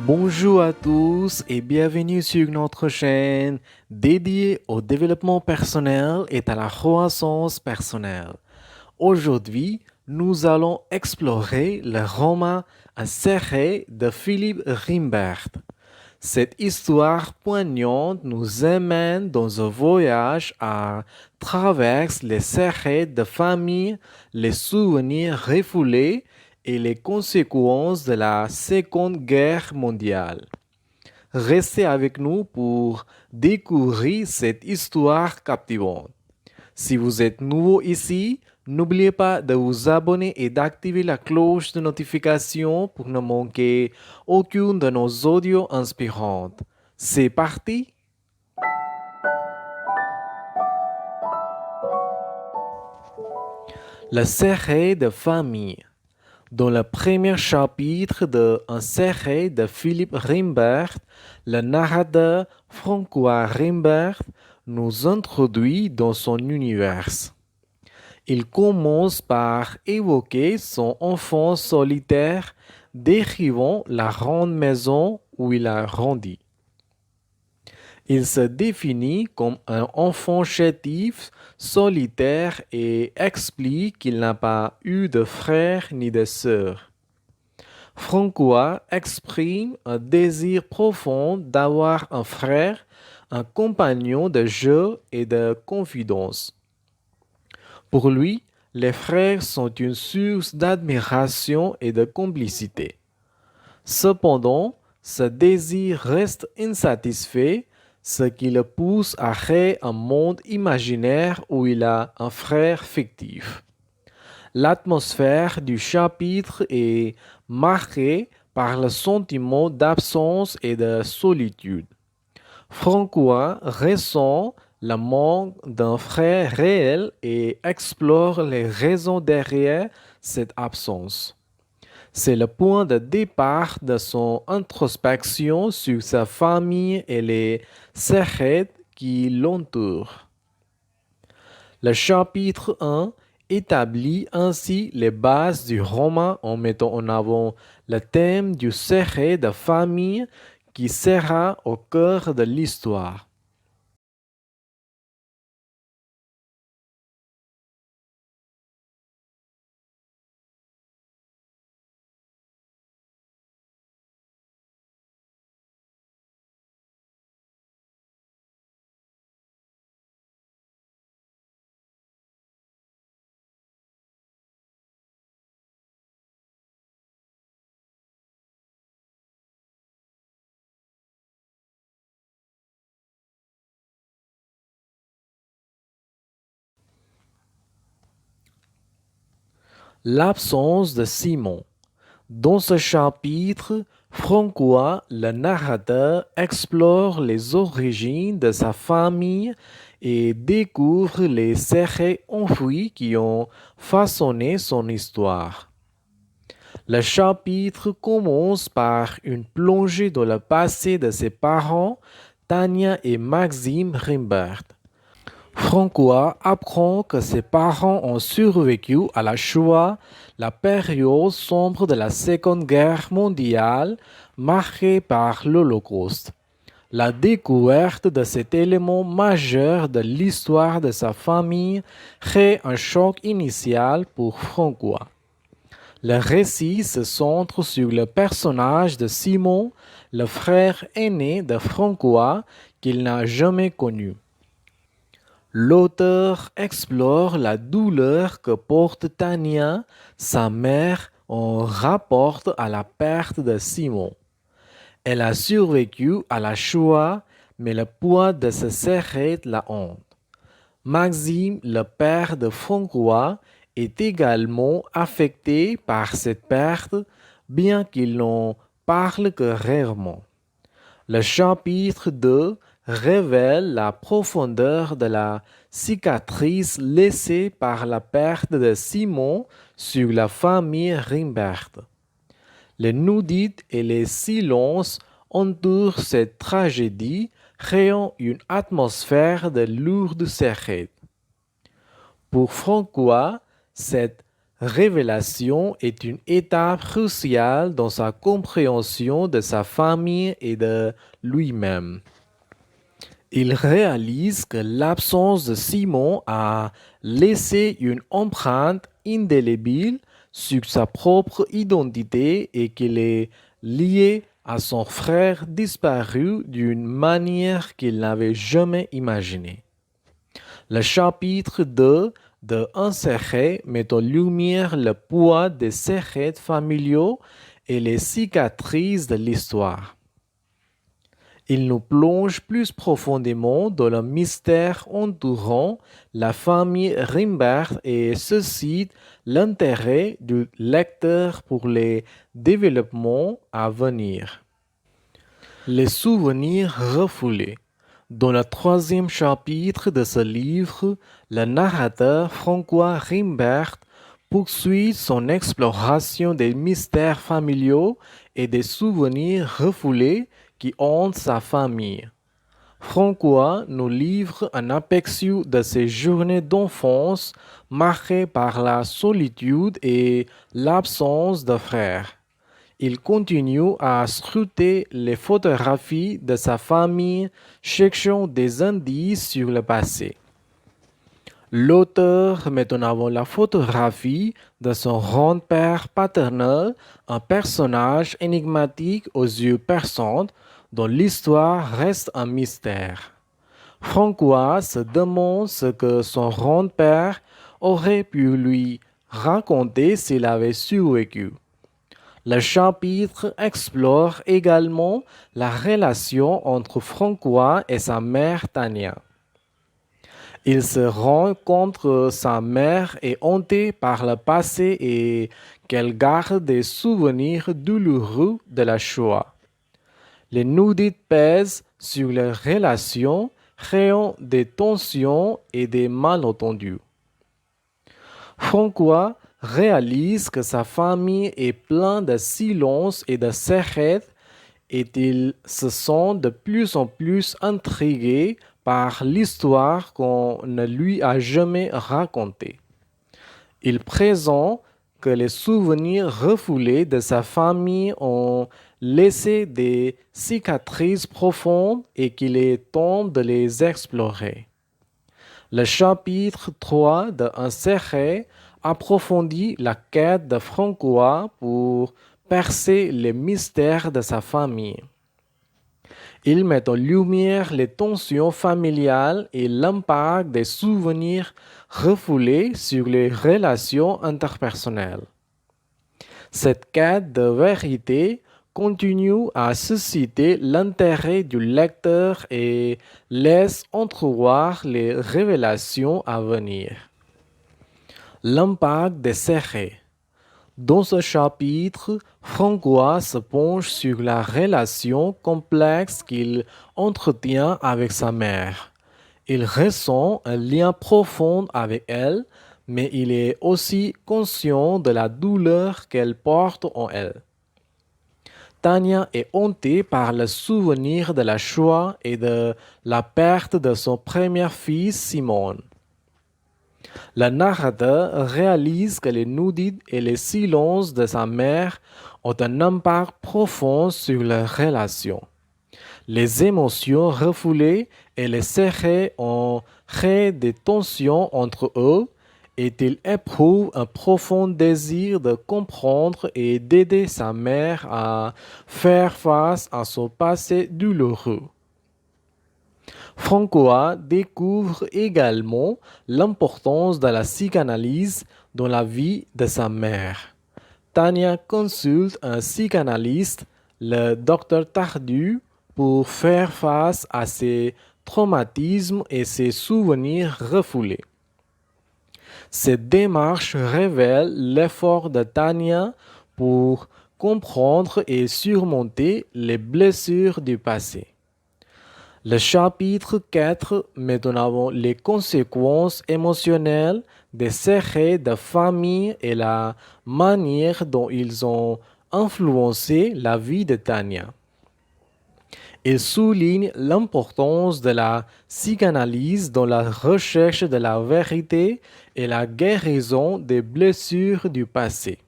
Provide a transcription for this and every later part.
Bonjour à tous et bienvenue sur notre chaîne dédiée au développement personnel et à la croissance personnelle. Aujourd'hui, nous allons explorer le roman Un secret de Philippe Rimbert. Cette histoire poignante nous emmène dans un voyage à travers les secrets de famille, les souvenirs refoulés et les conséquences de la Seconde Guerre mondiale. Restez avec nous pour découvrir cette histoire captivante. Si vous êtes nouveau ici, n'oubliez pas de vous abonner et d'activer la cloche de notification pour ne manquer aucune de nos audios inspirantes. C'est parti! Le secret de famille. Dans le premier chapitre de Un secret de Philippe Rimbert, le narrateur François Rimbert nous introduit dans son univers. Il commence par évoquer son enfance solitaire, décrivant la grande maison où il a grandi. Il se définit comme un enfant chétif, solitaire et explique qu'il n'a pas eu de frères ni de sœurs. François exprime un désir profond d'avoir un frère, un compagnon de jeu et de confidence. Pour lui, les frères sont une source d'admiration et de complicité. Cependant, ce désir reste insatisfait, ce qui le pousse à créer un monde imaginaire où il a un frère fictif. L'atmosphère du chapitre est marquée par le sentiment d'absence et de solitude. François ressent le manque d'un frère réel et explore les raisons derrière cette absence. C'est le point de départ de son introspection sur sa famille et les secrets qui l'entourent. Le chapitre 1 établit ainsi les bases du roman en mettant en avant le thème du secret de famille qui sera au cœur de l'histoire. L'absence de Simon. Dans ce chapitre, François, le narrateur, explore les origines de sa famille et découvre les secrets enfouis qui ont façonné son histoire. Le chapitre commence par une plongée dans le passé de ses parents, Tania et Maxime Rimbert. François apprend que ses parents ont survécu à la Shoah, la période sombre de la Seconde Guerre mondiale marquée par l'Holocauste. La découverte de cet élément majeur de l'histoire de sa famille crée un choc initial pour François. Le récit se centre sur le personnage de Simon, le frère aîné de François qu'il n'a jamais connu. L'auteur explore la douleur que porte Tania, sa mère, en rapport à la perte de Simon. Elle a survécu à la Shoah, mais le poids de ce secret la hante. Maxime, le père de François, est également affecté par cette perte, bien qu'il n'en parle que rarement. Le chapitre 2 révèle la profondeur de la cicatrice laissée par la perte de Simon sur la famille Rimbert. Les nudites et les silences entourent cette tragédie, créant une atmosphère de lourdes secrets. Pour François, cette révélation est une étape cruciale dans sa compréhension de sa famille et de lui-même. Il réalise que l'absence de Simon a laissé une empreinte indélébile sur sa propre identité et qu'il est lié à son frère disparu d'une manière qu'il n'avait jamais imaginée. Le chapitre 2 de Un secret met en lumière le poids des secrets familiaux et les cicatrices de l'histoire. Il nous plonge plus profondément dans le mystère entourant la famille Rimbert et suscite l'intérêt du lecteur pour les développements à venir. Les souvenirs refoulés. Dans le troisième chapitre de ce livre, le narrateur François Rimbert poursuit son exploration des mystères familiaux et des souvenirs refoulés qui hantent sa famille. François nous livre un aperçu de ses journées d'enfance marquées par la solitude et l'absence de frères. Il continue à scruter les photographies de sa famille, cherchant des indices sur le passé. L'auteur met en avant la photographie de son grand-père paternel, un personnage énigmatique aux yeux perçants, dont l'histoire reste un mystère. François se demande ce que son grand-père aurait pu lui raconter s'il avait survécu. Le chapitre explore également la relation entre François et sa mère Tania. Il se rend compte que sa mère est hantée par le passé et qu'elle garde des souvenirs douloureux de la Shoah. Les nudites pèsent sur les relations, créant des tensions et des malentendus. François réalise que sa famille est pleine de silence et de secrets et il se sent de plus en plus intrigué par l'histoire qu'on ne lui a jamais racontée. Il présente que les souvenirs refoulés de sa famille ont laissé des cicatrices profondes et qu'il est temps de les explorer. Le chapitre 3 de Un secret approfondit la quête de François pour percer les mystères de sa famille. Il met en lumière les tensions familiales et l'impact des souvenirs refoulés sur les relations interpersonnelles. Cette quête de vérité continue à susciter l'intérêt du lecteur et laisse entrevoir les révélations à venir. L'impact des secrets. Dans ce chapitre, François se penche sur la relation complexe qu'il entretient avec sa mère. Il ressent un lien profond avec elle, mais il est aussi conscient de la douleur qu'elle porte en elle. Tania est hantée par le souvenir de la Shoah et de la perte de son premier fils Simon. Le narrateur réalise que les nudites et les silences de sa mère ont un impact profond sur leur relation. Les émotions refoulées et les secrets ont créé des tensions entre eux et il éprouve un profond désir de comprendre et d'aider sa mère à faire face à son passé douloureux. François découvre également l'importance de la psychanalyse dans la vie de sa mère. Tania consulte un psychanalyste, le docteur Tardu, pour faire face à ses traumatismes et ses souvenirs refoulés. Cette démarche révèle l'effort de Tania pour comprendre et surmonter les blessures du passé. Le chapitre 4 met en avant les conséquences émotionnelles des secrets de famille et la manière dont ils ont influencé la vie de Tania. Il souligne l'importance de la psychanalyse dans la recherche de la vérité et la guérison des blessures du passé.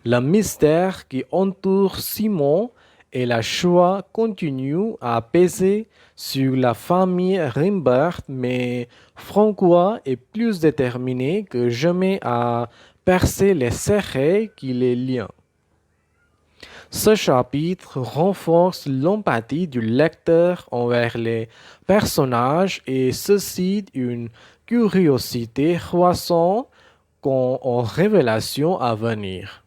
Le mystère qui entoure Simon et la Shoah continue à peser sur la famille Rimbert, mais François est plus déterminé que jamais à percer les secrets qui les lient. Ce chapitre renforce l'empathie du lecteur envers les personnages et suscite une curiosité croissante quant aux révélations à venir.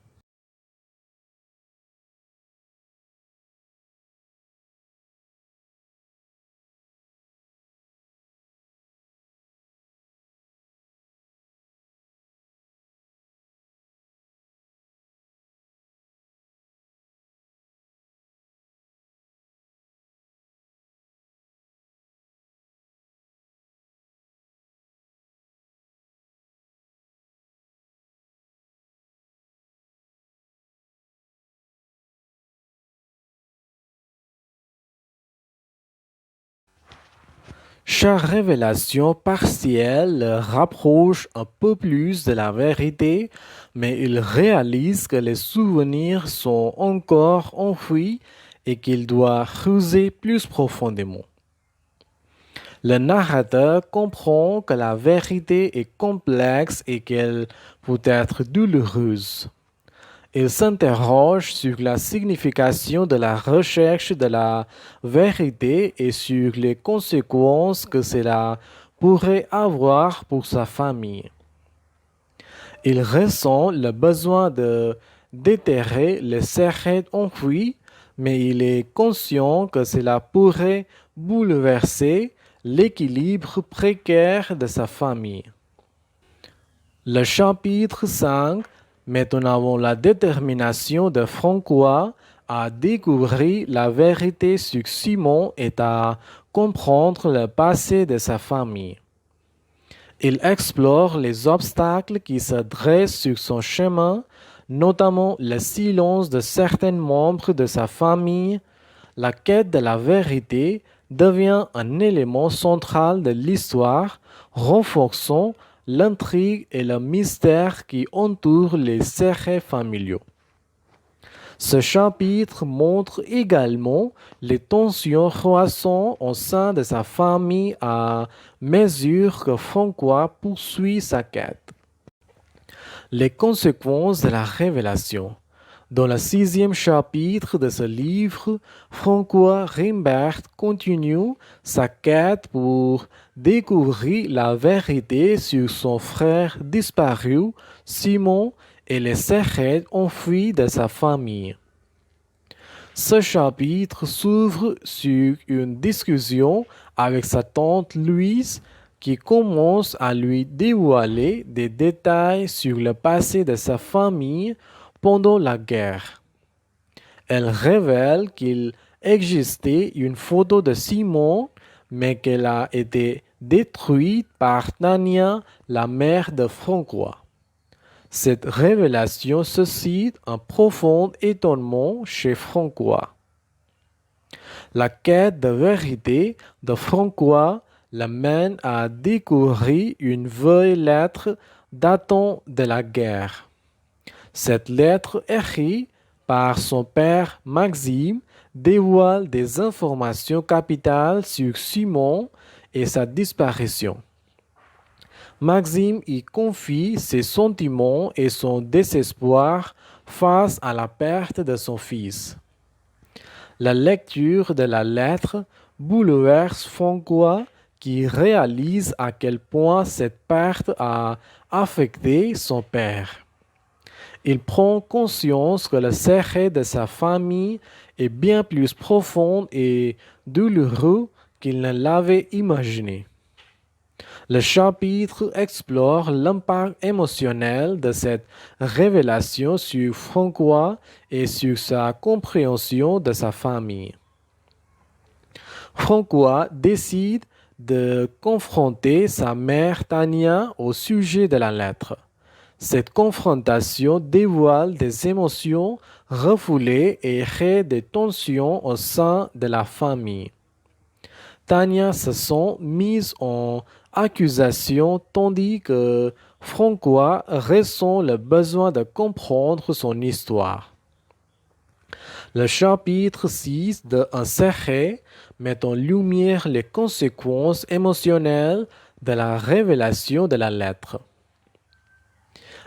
Chaque révélation partielle le rapproche un peu plus de la vérité, mais il réalise que les souvenirs sont encore enfouis et qu'il doit creuser plus profondément. Le narrateur comprend que la vérité est complexe et qu'elle peut être douloureuse. Il s'interroge sur la signification de la recherche de la vérité et sur les conséquences que cela pourrait avoir pour sa famille. Il ressent le besoin de déterrer les secrets enfouis, mais il est conscient que cela pourrait bouleverser l'équilibre précaire de sa famille. Le chapitre 5 met en avant la détermination de François à découvrir la vérité sur Simon et à comprendre le passé de sa famille. Il explore les obstacles qui se dressent sur son chemin, notamment le silence de certains membres de sa famille. La quête de la vérité devient un élément central de l'histoire, renforçant l'intrigue et le mystère qui entourent les secrets familiaux. Ce chapitre montre également les tensions croissantes au sein de sa famille à mesure que François poursuit sa quête. Les conséquences de la révélation. Dans le 6e chapitre de ce livre, François Rimbert continue sa quête pour découvrir la vérité sur son frère disparu, Simon, et les secrets enfouis de sa famille. Ce chapitre s'ouvre sur une discussion avec sa tante Louise qui commence à lui dévoiler des détails sur le passé de sa famille pendant la guerre. Elle révèle qu'il existait une photo de Simon, mais qu'elle a été détruite par Tania, la mère de François. Cette révélation suscite un profond étonnement chez François. La quête de vérité de François l'amène à découvrir une vieille lettre datant de la guerre. Cette lettre écrite par son père Maxime dévoile des informations capitales sur Simon et sa disparition. Maxime y confie ses sentiments et son désespoir face à la perte de son fils. La lecture de la lettre bouleverse François qui réalise à quel point cette perte a affecté son père. Il prend conscience que le secret de sa famille est bien plus profond et douloureux qu'il ne l'avait imaginé. Le chapitre explore l'impact émotionnel de cette révélation sur François et sur sa compréhension de sa famille. François décide de confronter sa mère Tania au sujet de la lettre. Cette confrontation dévoile des émotions refoulées et crée des tensions au sein de la famille. Tania se sent mise en accusation tandis que François ressent le besoin de comprendre son histoire. Le chapitre 6 de Un secret met en lumière les conséquences émotionnelles de la révélation de la lettre.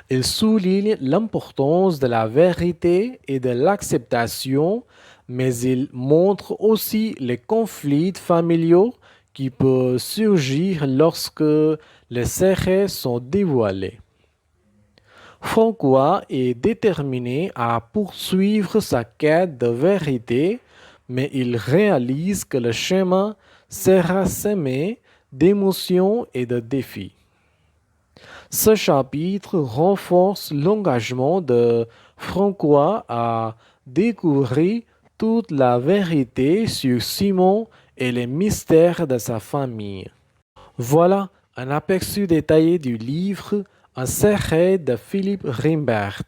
Il souligne l'importance de la vérité et de l'acceptation, mais il montre aussi les conflits familiaux qui peuvent surgir lorsque les secrets sont dévoilés. François est déterminé à poursuivre sa quête de vérité, mais il réalise que le chemin sera semé d'émotions et de défis. Ce chapitre renforce l'engagement de François à découvrir toute la vérité sur Simon et les mystères de sa famille. Voilà un aperçu détaillé du livre Un secret de Philippe Rimbert.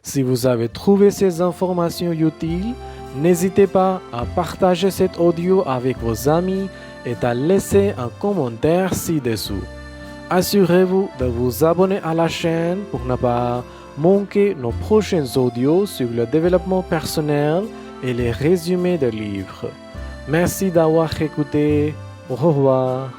Si vous avez trouvé ces informations utiles, n'hésitez pas à partager cet audio avec vos amis et à laisser un commentaire ci-dessous. Assurez-vous de vous abonner à la chaîne pour ne pas manquer nos prochains audios sur le développement personnel et les résumés de livres. Merci d'avoir écouté. Au revoir.